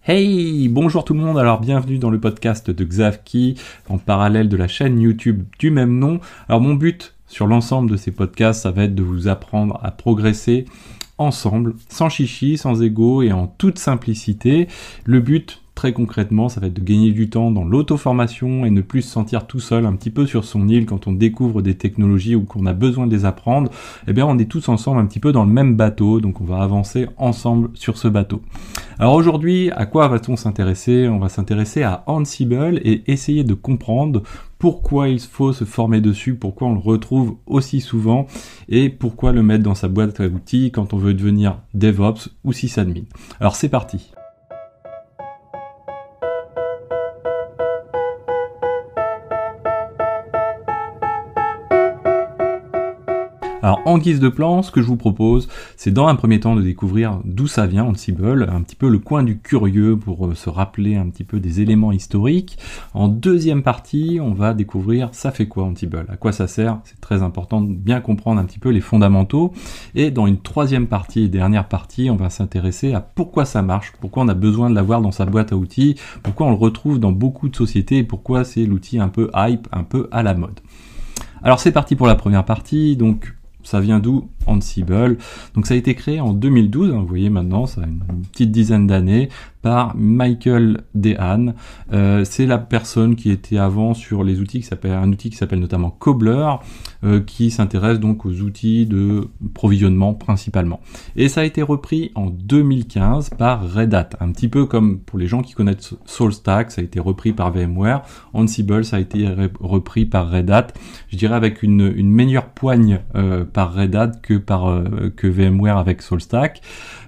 Hey, bonjour tout le monde, alors bienvenue dans le podcast de Xavki, en parallèle de la chaîne YouTube du même nom. Alors mon but sur l'ensemble de ces podcasts, ça va être de vous apprendre à progresser ensemble, sans chichi, sans ego et en toute simplicité. Le but, très concrètement, ça va être de gagner du temps dans l'auto-formation et ne plus se sentir tout seul un petit peu sur son île quand on découvre des technologies ou qu'on a besoin de les apprendre. Eh bien, on est tous ensemble un petit peu dans le même bateau, donc on va avancer ensemble sur ce bateau. Alors aujourd'hui, à quoi va-t-on s'intéresser ? On va s'intéresser à Ansible et essayer de comprendre pourquoi il faut se former dessus, pourquoi on le retrouve aussi souvent et pourquoi le mettre dans sa boîte à outils quand on veut devenir DevOps ou sysadmin. Alors c'est parti. Alors en guise de plan, ce que je vous propose, c'est dans un premier temps de découvrir d'où ça vient Ansible, un petit peu le coin du curieux pour se rappeler un petit peu des éléments historiques. En deuxième partie, on va découvrir ça fait quoi Ansible, à quoi ça sert, c'est très important de bien comprendre un petit peu les fondamentaux. Et dans une troisième partie et dernière partie, on va s'intéresser à pourquoi ça marche, pourquoi on a besoin de l'avoir dans sa boîte à outils, pourquoi on le retrouve dans beaucoup de sociétés et pourquoi c'est l'outil un peu hype, un peu à la mode. Alors c'est parti pour la première partie, donc ça vient d'où Ansible? Donc ça a été créé en 2012, vous voyez maintenant, ça a une petite dizaine d'années, par Michael Dehaene. C'est la personne qui était avant sur les outils un outil qui s'appelle notamment Cobbler, qui s'intéresse donc aux outils de provisionnement principalement. Et ça a été repris en 2015 par Red Hat, un petit peu comme pour les gens qui connaissent SaltStack, ça a été repris par VMware. Ansible, ça a été repris par Red Hat, je dirais avec une meilleure poigne par Red Hat que VMware avec SaltStack,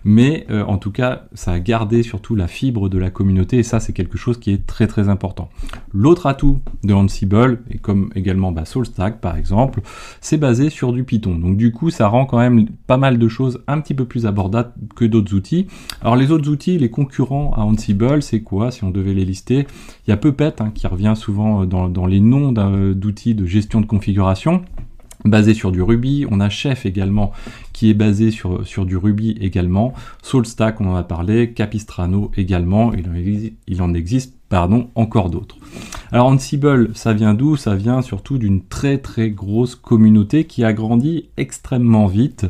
mais en tout cas ça a gardé surtout la fibre de la communauté et ça c'est quelque chose qui est très très important. L'autre atout de Ansible, et comme également SaltStack par exemple, c'est basé sur du Python, donc du coup ça rend quand même pas mal de choses un petit peu plus abordables que d'autres outils. Alors les autres outils, les concurrents à Ansible, c'est quoi si on devait les lister? Il y a Puppet qui revient souvent dans les noms d'outils de gestion de configuration, basé sur du Ruby. On a Chef également qui est basé sur du Ruby également. SaltStack, on en a parlé. Capistrano également. Il en existe encore d'autres. Alors Ansible, ça vient d'où? Ça vient surtout d'une très très grosse communauté qui a grandi extrêmement vite.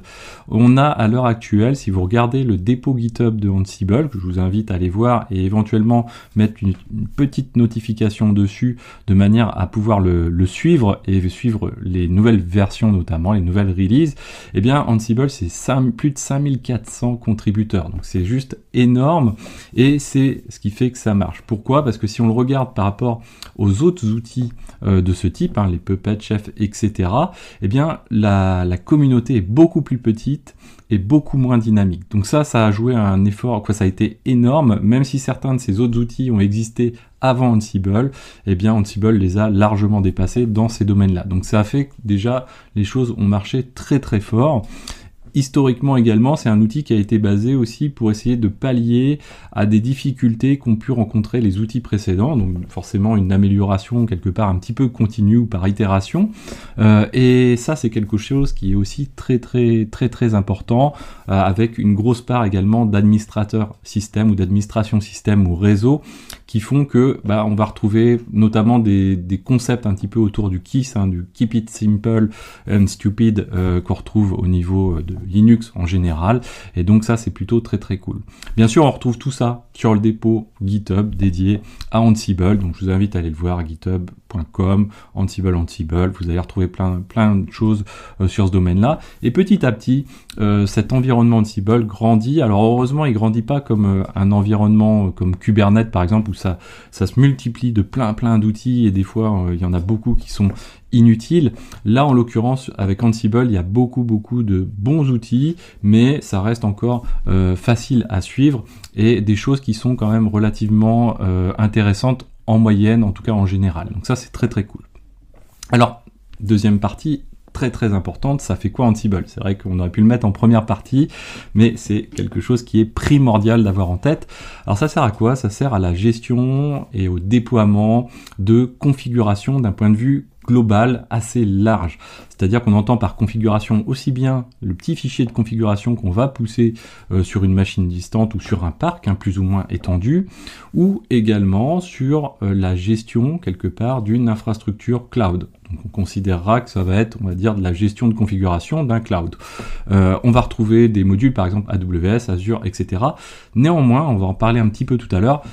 On a à l'heure actuelle, si vous regardez le dépôt GitHub de Ansible, que je vous invite à aller voir et éventuellement mettre une petite notification dessus de manière à pouvoir le suivre et suivre les nouvelles versions notamment, les nouvelles releases, eh bien Ansible c'est plus de 5400 contributeurs, donc c'est juste énorme et c'est ce qui fait que ça marche. Pourquoi? Parce que si on le regarde par rapport aux autres outils de ce type, les Puppet, Chef, etc., eh bien la communauté est beaucoup plus petite et beaucoup moins dynamique. Donc ça a joué un effort, ça a été énorme, même si certains de ces autres outils ont existé avant Ansible, eh bien Ansible les a largement dépassés dans ces domaines-là. Donc ça a fait que déjà les choses ont marché très très fort. Historiquement également, c'est un outil qui a été basé aussi pour essayer de pallier à des difficultés qu'ont pu rencontrer les outils précédents, donc forcément une amélioration quelque part un petit peu continue ou par itération, et ça c'est quelque chose qui est aussi très très très très important, avec une grosse part également d'administrateurs système ou d'administration système ou réseau qui font que on va retrouver notamment des concepts un petit peu autour du KISS, du Keep It Simple and Stupid, qu'on retrouve au niveau de Linux en général, et donc ça c'est plutôt très très cool. Bien sûr on retrouve tout ça sur le dépôt GitHub dédié à Ansible, donc je vous invite à aller le voir, github.com, Ansible, vous allez retrouver plein de choses sur ce domaine-là, et petit à petit cet environnement Ansible grandit. Alors heureusement il grandit pas comme un environnement comme Kubernetes par exemple, où ça se multiplie de plein d'outils, et des fois il y en a beaucoup qui sont inutiles. Là en l'occurrence avec Ansible il y a beaucoup de bons outils, mais ça reste encore facile à suivre et des choses qui sont quand même relativement intéressantes en moyenne, en tout cas en général. Donc ça c'est très très cool. Alors deuxième partie très très importante, ça fait quoi Ansible? C'est vrai qu'on aurait pu le mettre en première partie, mais c'est quelque chose qui est primordial d'avoir en tête. Alors ça sert à quoi? Ça sert à la gestion et au déploiement de configuration d'un point de vue global, assez large. C'est-à-dire qu'on entend par configuration aussi bien le petit fichier de configuration qu'on va pousser sur une machine distante ou sur un parc plus ou moins étendu, ou également sur la gestion quelque part d'une infrastructure cloud. Donc on considérera que ça va être, on va dire, de la gestion de configuration d'un cloud. On va retrouver des modules, par exemple AWS, Azure, etc. Néanmoins, on va en parler un petit peu tout à l'heure,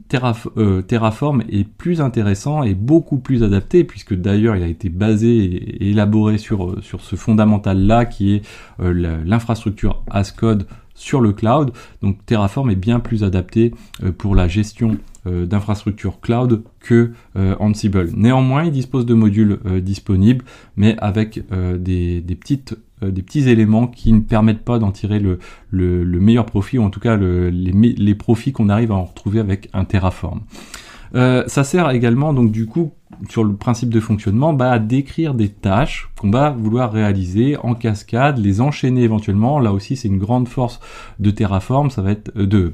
Terraform est plus intéressant et beaucoup plus adapté, puisque d'ailleurs il a été basé et élaboré sur ce fondamental-là qui est l'infrastructure as code sur le cloud. Donc Terraform est bien plus adapté pour la gestion d'infrastructures cloud que Ansible. Néanmoins, il dispose de modules disponibles, mais avec des petits éléments qui ne permettent pas d'en tirer le meilleur profit, ou en tout cas les profits qu'on arrive à en retrouver avec un Terraform. Ça sert également, donc du coup, sur le principe de fonctionnement, à décrire des tâches qu'on va vouloir réaliser en cascade, les enchaîner éventuellement. Là aussi, c'est une grande force de Terraform, ça va être de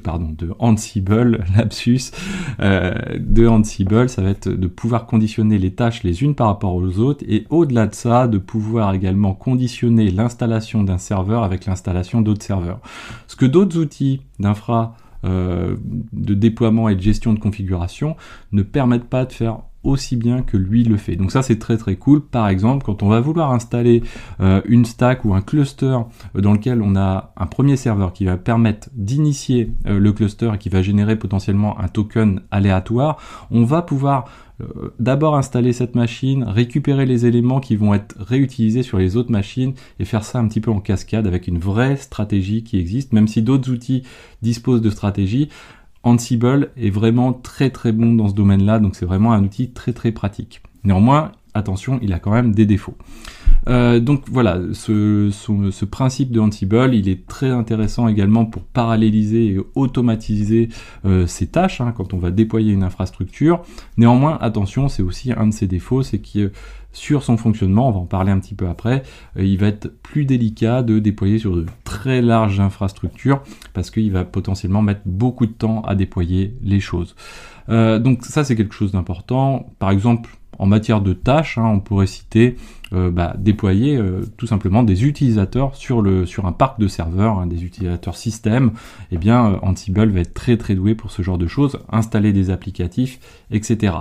Ansible, lapsus, de Ansible, ça va être de pouvoir conditionner les tâches les unes par rapport aux autres, et au-delà de ça, de pouvoir également conditionner l'installation d'un serveur avec l'installation d'autres serveurs. Ce que d'autres outils d'infra de déploiement et de gestion de configuration ne permettent pas de faire aussi bien que lui le fait. Donc ça, c'est très très cool. Par exemple, quand on va vouloir installer une stack ou un cluster dans lequel on a un premier serveur qui va permettre d'initier le cluster et qui va générer potentiellement un token aléatoire, on va pouvoir d'abord installer cette machine, récupérer les éléments qui vont être réutilisés sur les autres machines et faire ça un petit peu en cascade avec une vraie stratégie qui existe, même si d'autres outils disposent de stratégies. Ansible est vraiment très très bon dans ce domaine-là, donc c'est vraiment un outil très très pratique. Néanmoins, attention, il a quand même des défauts. Donc voilà, ce principe de Ansible, il est très intéressant également pour paralléliser et automatiser ces tâches quand on va déployer une infrastructure. Néanmoins, attention, c'est aussi un de ses défauts, c'est que sur son fonctionnement, on va en parler un petit peu après, il va être plus délicat de déployer sur de très larges infrastructures parce qu'il va potentiellement mettre beaucoup de temps à déployer les choses. Donc ça, c'est quelque chose d'important. Par exemple, en matière de tâches, on pourrait citer déployer tout simplement des utilisateurs sur un parc de serveurs, des utilisateurs système. Eh bien, Ansible va être très très doué pour ce genre de choses, installer des applicatifs, etc.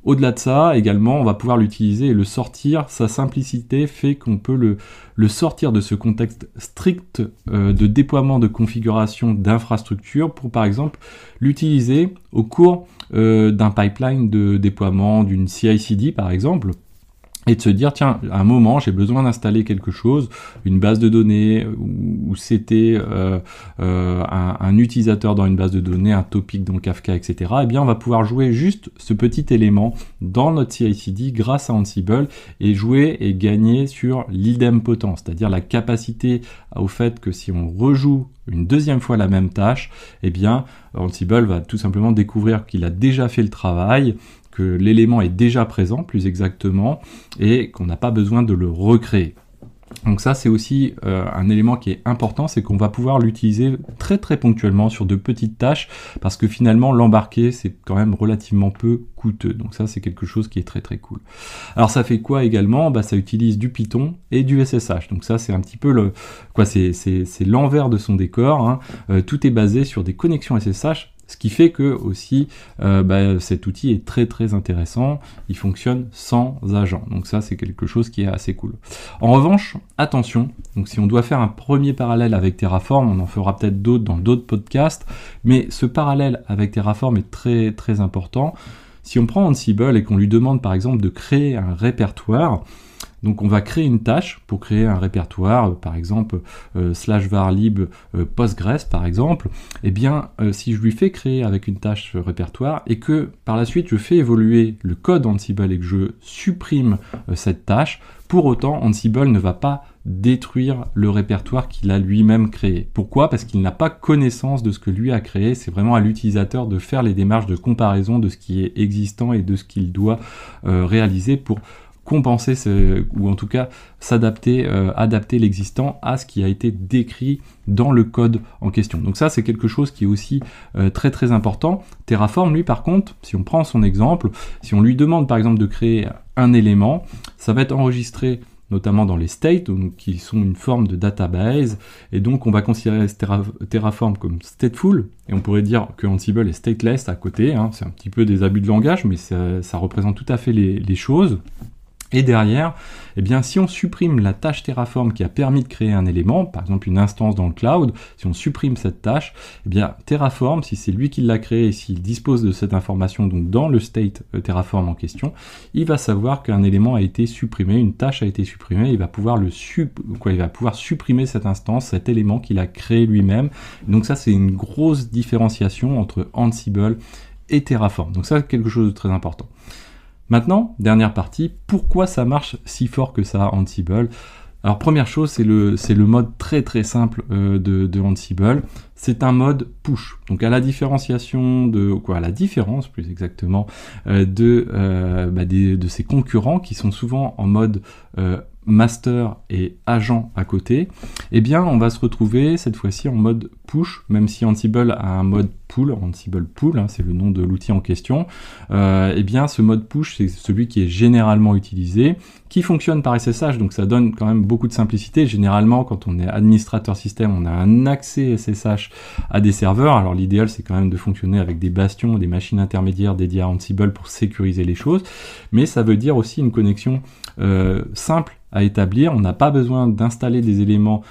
Au-delà de ça, également, on va pouvoir l'utiliser et le sortir. Sa simplicité fait qu'on peut le sortir de ce contexte strict de déploiement de configuration d'infrastructure pour, par exemple, l'utiliser au cours d'un pipeline de déploiement d'une CI/CD, par exemple, et de se dire, tiens, à un moment, j'ai besoin d'installer quelque chose, une base de données, ou c'était un utilisateur dans une base de données, un topic dans Kafka, etc. Eh bien, on va pouvoir jouer juste ce petit élément dans notre CI/CD grâce à Ansible et jouer et gagner sur l'idempotent, c'est-à-dire la capacité au fait que si on rejoue une deuxième fois la même tâche, eh bien, Ansible va tout simplement découvrir qu'il a déjà fait le travail, que l'élément est déjà présent, plus exactement, et qu'on n'a pas besoin de le recréer. Donc ça, c'est aussi un élément qui est important, c'est qu'on va pouvoir l'utiliser très très ponctuellement sur de petites tâches, parce que finalement, l'embarquer, c'est quand même relativement peu coûteux. Donc ça, c'est quelque chose qui est très très cool. Alors ça fait quoi également ? Ça utilise du Python et du SSH. Donc ça, c'est un petit peu c'est l'envers de son décor. Tout est basé sur des connexions SSH. Ce qui fait que aussi cet outil est très très intéressant, il fonctionne sans agent, donc ça c'est quelque chose qui est assez cool. En revanche, attention, donc si on doit faire un premier parallèle avec Terraform, on en fera peut-être d'autres dans d'autres podcasts, mais ce parallèle avec Terraform est très très important. Si on prend Ansible et qu'on lui demande par exemple de créer un répertoire, donc on va créer une tâche pour créer un répertoire, par exemple /varlib Postgres par exemple, eh bien si je lui fais créer avec une tâche répertoire et que par la suite je fais évoluer le code Ansible et que je supprime cette tâche, pour autant Ansible ne va pas détruire le répertoire qu'il a lui-même créé. Pourquoi ? Parce qu'il n'a pas connaissance de ce que lui a créé, c'est vraiment à l'utilisateur de faire les démarches de comparaison de ce qui est existant et de ce qu'il doit réaliser pour compenser ou en tout cas s'adapter, adapter l'existant à ce qui a été décrit dans le code en question. Donc ça, c'est quelque chose qui est aussi très très important. Terraform, lui, par contre, si on prend son exemple, si on lui demande par exemple de créer un élément, ça va être enregistré notamment dans les states, donc, qui sont une forme de database, et donc on va considérer Terraform comme stateful, et on pourrait dire que Ansible est stateless à côté, hein. C'est un petit peu des abus de langage, mais ça représente tout à fait les choses. Et derrière, eh bien, si on supprime la tâche Terraform qui a permis de créer un élément, par exemple une instance dans le cloud, si on supprime cette tâche, eh bien, Terraform, si c'est lui qui l'a créé et s'il dispose de cette information donc dans le state Terraform en question, il va savoir qu'un élément a été supprimé, une tâche a été supprimée, il va pouvoir supprimer cette instance, cet élément qu'il a créé lui-même. Donc ça, c'est une grosse différenciation entre Ansible et Terraform. Donc ça, c'est quelque chose de très important. Maintenant, dernière partie, pourquoi ça marche si fort que ça, Ansible? Alors première chose, c'est le mode très très simple de Ansible. C'est un mode push. Donc à la différence plus exactement de ses concurrents qui sont souvent en mode master et agent à côté, eh bien on va se retrouver cette fois-ci en mode push, même si Ansible a un mode pull, Ansible pull, hein, c'est le nom de l'outil en question, eh bien ce mode push c'est celui qui est généralement utilisé, qui fonctionne par SSH, donc ça donne quand même beaucoup de simplicité. Généralement quand on est administrateur système, on a un accès SSH à des serveurs, alors l'idéal c'est quand même de fonctionner avec des bastions, des machines intermédiaires dédiées à Ansible pour sécuriser les choses, mais ça veut dire aussi une connexion simple à établir. On n'a pas besoin d'installer des éléments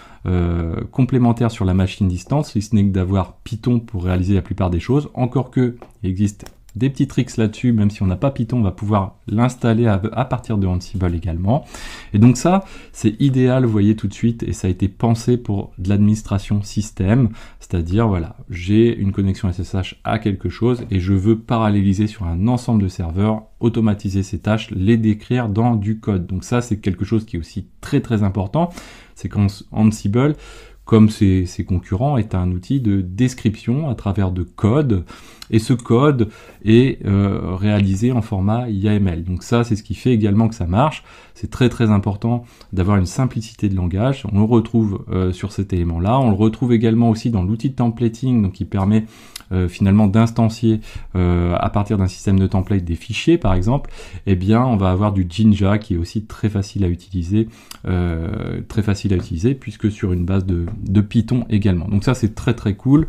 complémentaires sur la machine distance, si ce n'est que d'avoir Python pour réaliser la plupart des choses, encore que il existe des petits tricks là-dessus, même si on n'a pas Python, on va pouvoir l'installer à partir de Ansible également. Et donc ça, c'est idéal, vous voyez tout de suite, et ça a été pensé pour de l'administration système, c'est-à-dire, voilà, j'ai une connexion SSH à quelque chose, et je veux paralléliser sur un ensemble de serveurs, automatiser ces tâches, les décrire dans du code. Donc ça, c'est quelque chose qui est aussi très très important, c'est qu'Ansible, comme ses concurrents, est un outil de description à travers de code, et ce code est réalisé en format YAML. Donc ça, c'est ce qui fait également que ça marche. C'est très très important d'avoir une simplicité de langage. On le retrouve sur cet élément-là. On le retrouve également aussi dans l'outil de templating, donc qui permet finalement d'instancier à partir d'un système de template des fichiers, par exemple. Eh bien, on va avoir du Jinja qui est aussi très facile à utiliser, puisque sur une base de Python également. Donc ça, c'est très très cool.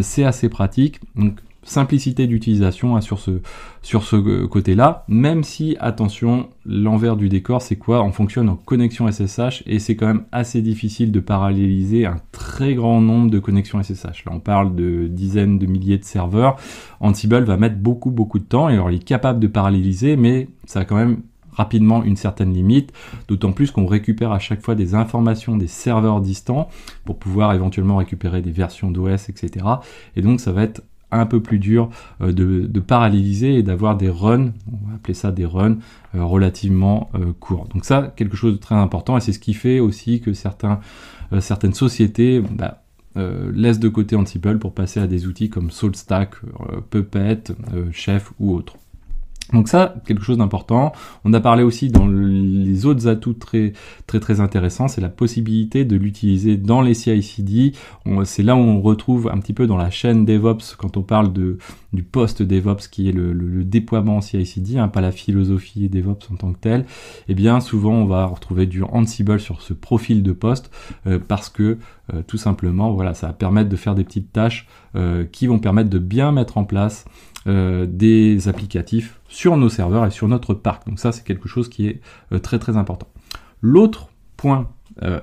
C'est assez pratique. Donc simplicité d'utilisation hein, sur ce côté-là, même si, attention, l'envers du décor, c'est quoi? On fonctionne en connexion SSH et c'est quand même assez difficile de paralléliser un très grand nombre de connexions SSH. Là, on parle de dizaines de milliers de serveurs. Ansible va mettre beaucoup de temps et alors il est capable de paralléliser, mais ça a quand même rapidement une certaine limite, d'autant plus qu'on récupère à chaque fois des informations des serveurs distants pour pouvoir éventuellement récupérer des versions d'OS, etc. Et donc ça va être un peu plus dur de paralléliser et d'avoir des runs, on va appeler ça des runs relativement courts. Donc ça, quelque chose de très important, et c'est ce qui fait aussi que certaines sociétés laissent de côté Ansible pour passer à des outils comme SaltStack, Puppet, Chef ou autres. Donc ça, quelque chose d'important. On a parlé aussi dans les autres atouts très intéressants, c'est la possibilité de l'utiliser dans les CI/CD. C'est là où on retrouve un petit peu dans la chaîne DevOps, quand on parle du post-DevOps qui est le déploiement CI/CD, hein, pas la philosophie DevOps en tant que telle. Et bien souvent, on va retrouver du Ansible sur ce profil de poste parce que tout simplement, voilà, ça va permettre de faire des petites tâches qui vont permettre de bien mettre en place des applicatifs sur nos serveurs et sur notre parc. Donc ça, c'est quelque chose qui est très important. L'autre point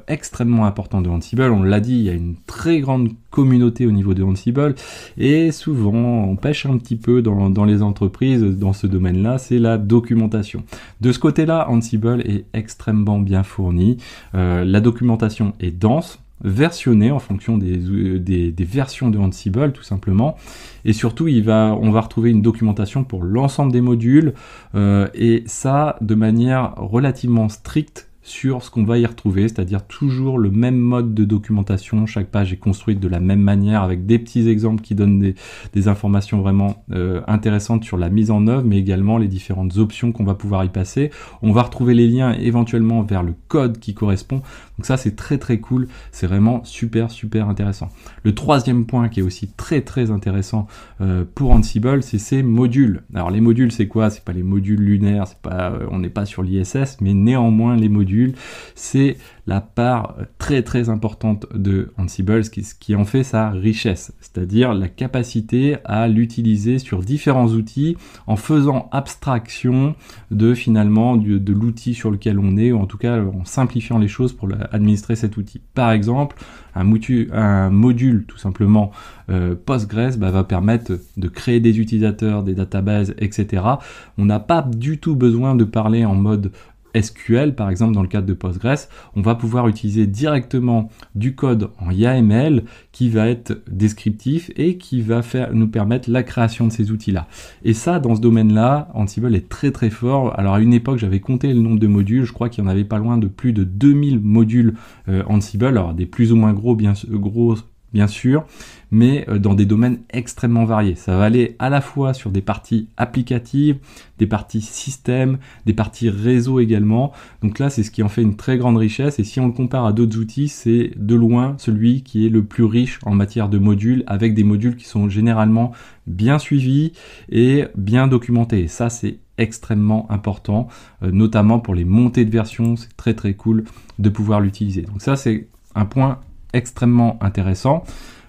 extrêmement important de Ansible, on l'a dit, il y a une très grande communauté au niveau de Ansible et souvent on pêche un petit peu dans les entreprises dans ce domaine-là, c'est la documentation. De ce côté-là, Ansible est extrêmement bien fourni. La documentation est dense, versionné en fonction des versions de Ansible tout simplement, et surtout on va retrouver une documentation pour l'ensemble des modules et ça de manière relativement stricte sur ce qu'on va y retrouver, c'est-à-dire toujours le même mode de documentation. Chaque page est construite de la même manière avec des petits exemples qui donnent des informations vraiment intéressantes sur la mise en œuvre, mais également les différentes options qu'on va pouvoir y passer. On va retrouver les liens éventuellement vers le code qui correspond. Donc ça, c'est très très cool. C'est vraiment super intéressant. Le troisième point qui est aussi très intéressant pour Ansible, c'est ces modules. Alors les modules, c'est quoi? C'est pas les modules lunaires, on n'est pas sur l'ISS, mais néanmoins les modules, c'est la part très importante de Ansible, ce qui en fait sa richesse, c'est-à-dire la capacité à l'utiliser sur différents outils en faisant abstraction de finalement de l'outil sur lequel on est, ou en tout cas en simplifiant les choses pour administrer cet outil. Par exemple, un module tout simplement Postgres va permettre de créer des utilisateurs, des databases, etc. On n'a pas du tout besoin de parler en mode SQL, par exemple dans le cadre de Postgres, on va pouvoir utiliser directement du code en YAML qui va être descriptif et qui va nous permettre la création de ces outils-là. Et ça, dans ce domaine-là, Ansible est très fort. Alors à une époque, j'avais compté le nombre de modules, je crois qu'il y en avait pas loin de plus de 2000 modules Ansible, alors des plus ou moins gros, bien sûr, mais dans des domaines extrêmement variés. Ça va aller à la fois sur des parties applicatives, des parties système, des parties réseau également. Donc là, c'est ce qui en fait une très grande richesse. Et si on le compare à d'autres outils, c'est de loin celui qui est le plus riche en matière de modules, avec des modules qui sont généralement bien suivis et bien documentés. Et ça, c'est extrêmement important, notamment pour les montées de version. C'est très cool de pouvoir l'utiliser. Donc ça, c'est un point extrêmement intéressant.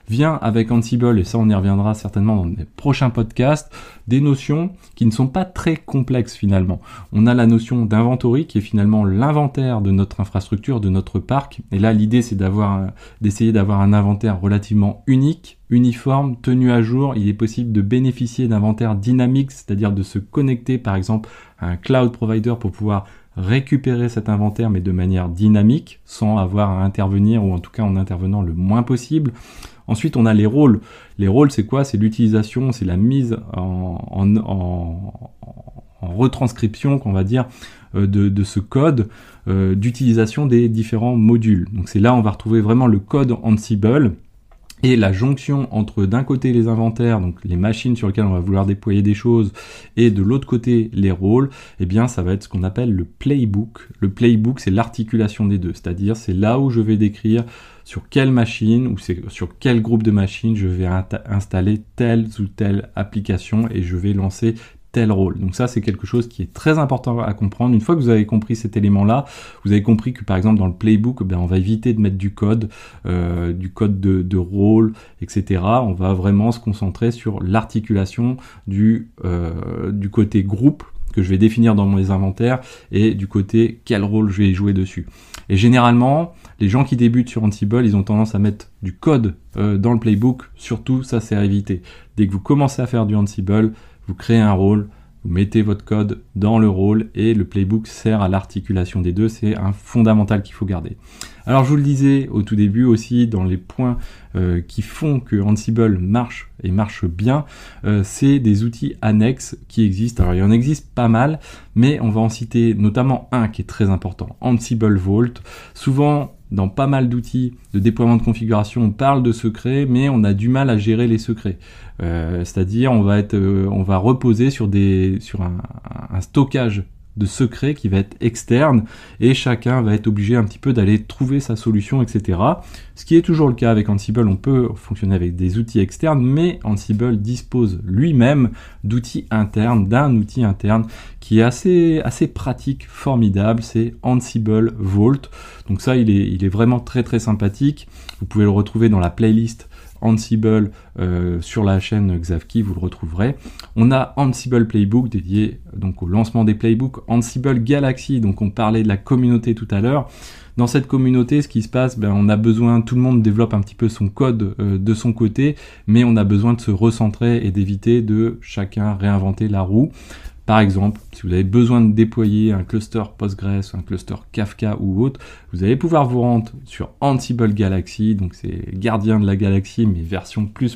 Vient avec Ansible, et ça on y reviendra certainement dans les prochains podcasts, des notions qui ne sont pas très complexes finalement. On a la notion d'inventory qui est finalement l'inventaire de notre infrastructure, de notre parc, et là l'idée c'est d'essayer d'avoir un inventaire relativement unique, uniforme, tenu à jour. Il est possible de bénéficier d'inventaires dynamiques, c'est-à-dire de se connecter par exemple à un cloud provider pour pouvoir récupérer cet inventaire mais de manière dynamique, sans avoir à intervenir, ou en tout cas en intervenant le moins possible. Ensuite, on a les rôles. Les rôles, c'est quoi? C'est l'utilisation, c'est la mise en retranscription, qu'on va dire, de ce code d'utilisation des différents modules. Donc c'est là on va retrouver vraiment le code Ansible. Et la jonction entre d'un côté les inventaires, donc les machines sur lesquelles on va vouloir déployer des choses, et de l'autre côté les rôles, eh bien ça va être ce qu'on appelle le playbook. Le playbook, c'est l'articulation des deux, c'est-à-dire c'est là où je vais décrire sur quelle machine ou sur quel groupe de machines je vais installer telle ou telle application et je vais lancer tel rôle. Donc ça, c'est quelque chose qui est très important à comprendre. Une fois que vous avez compris cet élément-là, vous avez compris que par exemple dans le playbook, on va éviter de mettre du code de rôle, etc. On va vraiment se concentrer sur l'articulation du côté groupe que je vais définir dans mes inventaires et du côté quel rôle je vais jouer dessus. Et généralement, les gens qui débutent sur Ansible, ils ont tendance à mettre du code dans le playbook. Surtout, ça c'est à éviter. Dès que vous commencez à faire du Ansible, vous créez un rôle, vous mettez votre code dans le rôle et le playbook sert à l'articulation des deux. C'est un fondamental qu'il faut garder. Alors je vous le disais au tout début aussi, dans les points qui font que Ansible marche et marche bien, c'est des outils annexes qui existent. Alors il y en existe pas mal, mais on va en citer notamment un qui est très important, Ansible Vault. Souvent, dans pas mal d'outils de déploiement de configuration, on parle de secrets, mais on a du mal à gérer les secrets. C'est-à-dire, on va reposer sur un stockage de secrets qui va être externe, et chacun va être obligé un petit peu d'aller trouver sa solution, etc. Ce qui est toujours le cas avec Ansible. On peut fonctionner avec des outils externes, mais Ansible dispose lui-même d'outils internes, d'un outil interne qui est assez pratique, formidable, c'est Ansible Vault. Donc ça, il est vraiment très sympathique. Vous pouvez le retrouver dans la playlist Ansible sur la chaîne Xavki, vous le retrouverez. On a Ansible Playbook dédié donc au lancement des playbooks, Ansible Galaxy, donc on parlait de la communauté tout à l'heure. Dans cette communauté, ce qui se passe, on a besoin, tout le monde développe un petit peu son code de son côté, mais on a besoin de se recentrer et d'éviter de chacun réinventer la roue. Par exemple, si vous avez besoin de déployer un cluster Postgres, un cluster Kafka ou autre, vous allez pouvoir vous rendre sur Ansible Galaxy, donc c'est gardien de la galaxie mais version ++,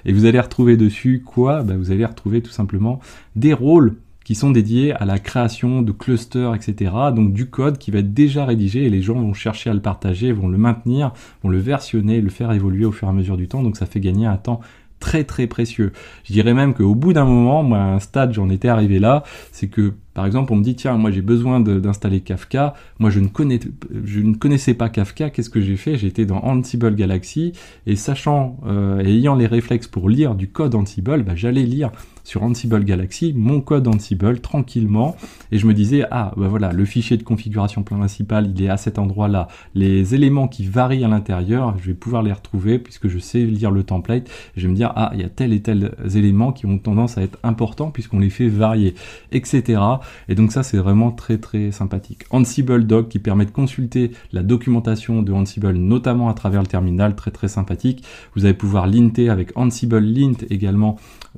et vous allez retrouver dessus quoi ? Vous allez retrouver tout simplement des rôles qui sont dédiés à la création de clusters, etc. Donc du code qui va être déjà rédigé et les gens vont chercher à le partager, vont le maintenir, vont le versionner, le faire évoluer au fur et à mesure du temps. Donc ça fait gagner un temps très très précieux. Je dirais même qu'au bout d'un moment, moi à un stade j'en étais arrivé là, c'est que par exemple on me dit tiens moi j'ai besoin d'installer Kafka, moi je ne connaissais pas Kafka, qu'est-ce que j'ai fait? J'étais dans Ansible Galaxy et sachant et ayant les réflexes pour lire du code Ansible, j'allais lire sur Ansible Galaxy mon code Ansible tranquillement et je me disais voilà, le fichier de configuration principale il est à cet endroit là, les éléments qui varient à l'intérieur je vais pouvoir les retrouver puisque je sais lire le template et je vais me dire il y a tel et tel éléments qui ont tendance à être importants puisqu'on les fait varier, etc. Et donc ça c'est vraiment très très sympathique. Ansible Doc qui permet de consulter la documentation de Ansible notamment à travers le terminal, très très sympathique. Vous allez pouvoir linter avec Ansible Lint également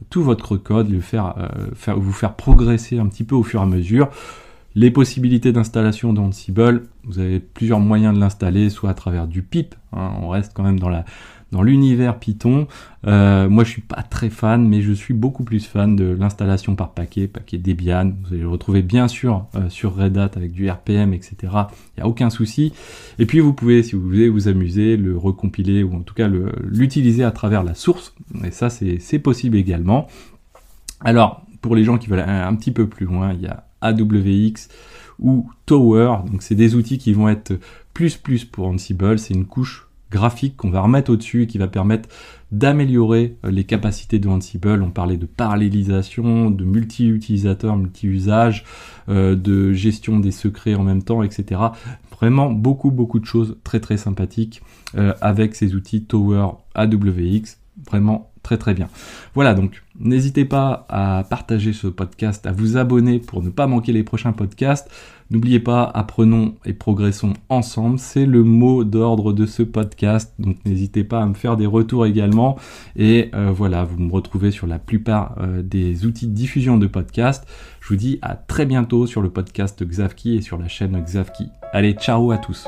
tout votre code, vous faire progresser un petit peu au fur et à mesure. Les possibilités d'installation d'Ansible, vous avez plusieurs moyens de l'installer, soit à travers du pip, on reste quand même dans l'univers Python. Moi je suis pas très fan, mais je suis beaucoup plus fan de l'installation par paquet Debian. Vous allez le retrouver bien sûr sur Red Hat avec du RPM, etc. Il n'y a aucun souci. Et puis vous pouvez, si vous voulez vous amuser, le recompiler ou en tout cas l'utiliser à travers la source. Et ça c'est possible également. Alors pour les gens qui veulent aller un petit peu plus loin, il y a AWX ou Tower. Donc c'est des outils qui vont être plus pour Ansible. C'est une couche graphique qu'on va remettre au-dessus et qui va permettre d'améliorer les capacités de Ansible. On parlait de parallélisation, de multi-utilisateurs, multi-usages, de gestion des secrets en même temps, etc. Vraiment beaucoup de choses très très sympathiques avec ces outils Tower AWX. Vraiment très bien. Voilà, donc n'hésitez pas à partager ce podcast, à vous abonner pour ne pas manquer les prochains podcasts. N'oubliez pas, apprenons et progressons ensemble, c'est le mot d'ordre de ce podcast, donc n'hésitez pas à me faire des retours également. Et voilà, vous me retrouvez sur la plupart des outils de diffusion de podcasts. Je vous dis à très bientôt sur le podcast Xavki et sur la chaîne Xavki. Allez, ciao à tous.